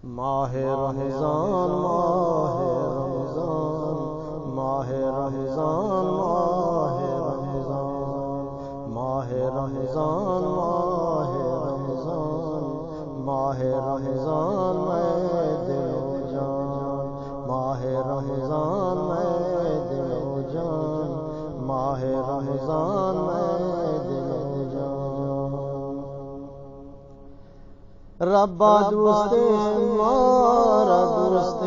ماہ رمضان ماہ رمضان ماہ رمضان ماہ رمضان ماہ رمضان میں دل و جان ماہ رمضان میں دل و جان ماہ رمضان میں دل و جان ربا دوست مارا درست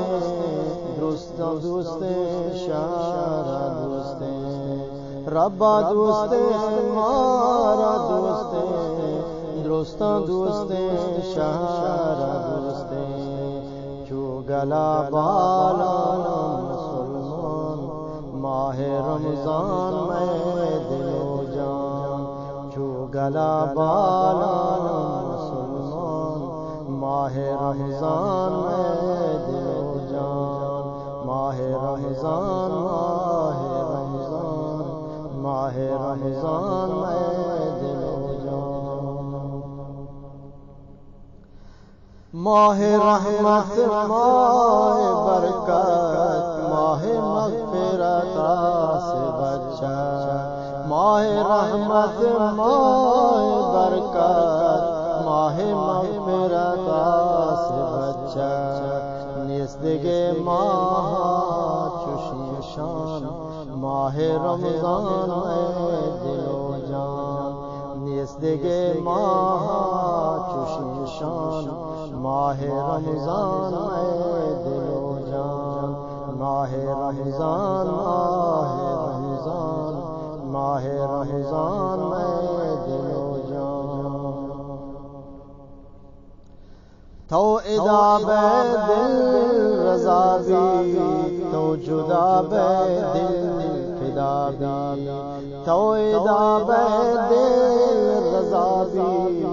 شارا دوست ربا دوست مارا درست شارا دوست جو گلا بالا مسلمان ماہ رمضان میں دل و جان جو گلا بالا ماہ رمضان میں دل و جان ماہ رمضان ماہ رمضان میں دل و جان ماہ رحمت ماہ برکت ماہ مغفرت سے بچا ماہ رحمت ماہ برکت ماہ مغفرت سے بچا نیستگے ماہ چشم شان ماہ رمضان میں دل و جان نیستگے ماہ چشم شان ماہ رمضان میں دل و جان ماہ رمضان ماہ رمضان میں دل و جان تو ادا بے دل رضا بھی تو جدا بے دل فدا بھی تو ادا بے دل رضا بھی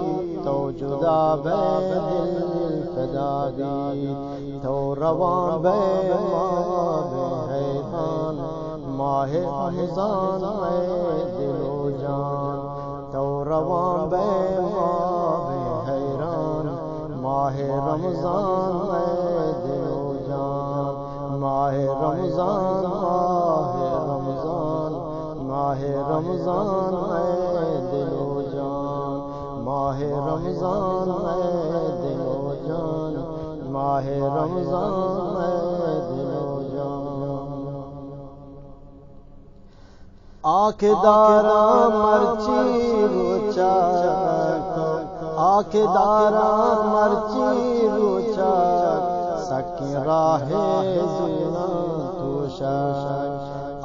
تو جدا بے دل فدا بھی تو رواں بے ماں بے حیران ماہ رمضان میں دل و جان تو رواں بے ماں بے حیران ماہ رمضان میں دل و جان ماہ رمضان ماہ رمضان میں دل و جان ماہ رمضان میں دل و جان ماہ رمضان میں دل و جان آنکھ دارا مرچی روچا آنکھ دارا مرچی روچا سکی راہ زیران توشا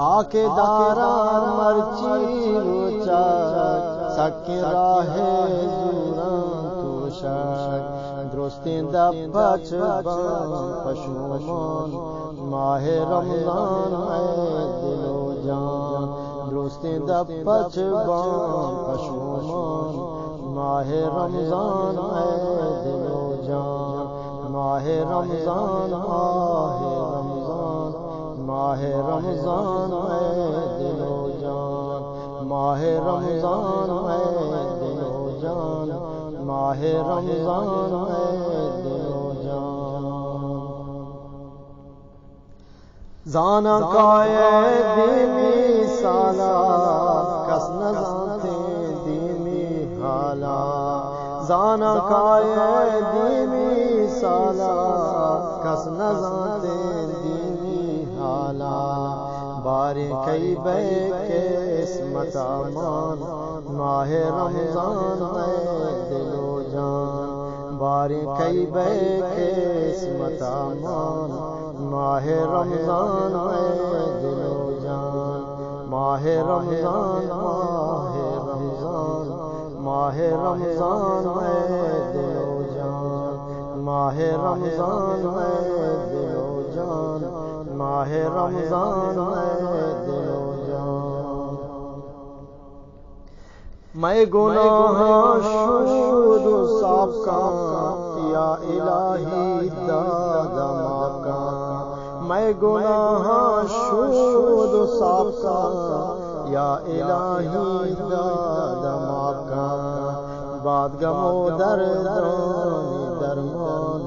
آنکھ دارا مرچی روچا سکی راہ زیران توشا درستین دبچ بان پشومان ماہ رمضان میں دل و جان درستین دبچ بان پشومان ماہ رمضان میں دل و جان ماہ رمضان ماہ رمضان میں دل و جان ماہ رمضان میں دل و جان ماہ رمضان میں دل و جان زانا کائے دیمی سالا کس نزانتے دیمی حالا زانا کائے دیمی سالا کس نزانتے دیمی حالا بارے کئی بے قسمت امان ماہ رمضان میں دل و جان بارے کئی بے قسمت امان ماہ رمضان میں دل و جان ماہ رمضان ماہ رمضان میں دل و جان ماہ رمضان میں دل و جان ماہ رمضان میں دل و جان میں گناہ شود سابقہ یا الہی داد ماکا میں گناہ شود سابقہ یا الہی داد ماکا باد گمو درمان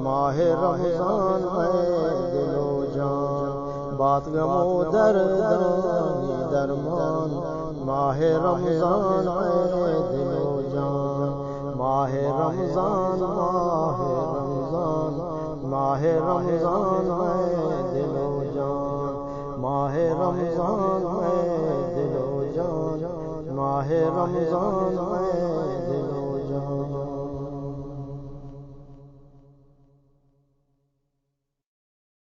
ماہ ماہ رمضان میں دل و جان، بات غم و دردانی درمان، ماہ رمضان میں دل و جان، ماہ رمضان ماہ رمضان، ماہ رمضان میں دل و جان، ماہ رمضان میں دل و جان، ماہ رمضان میں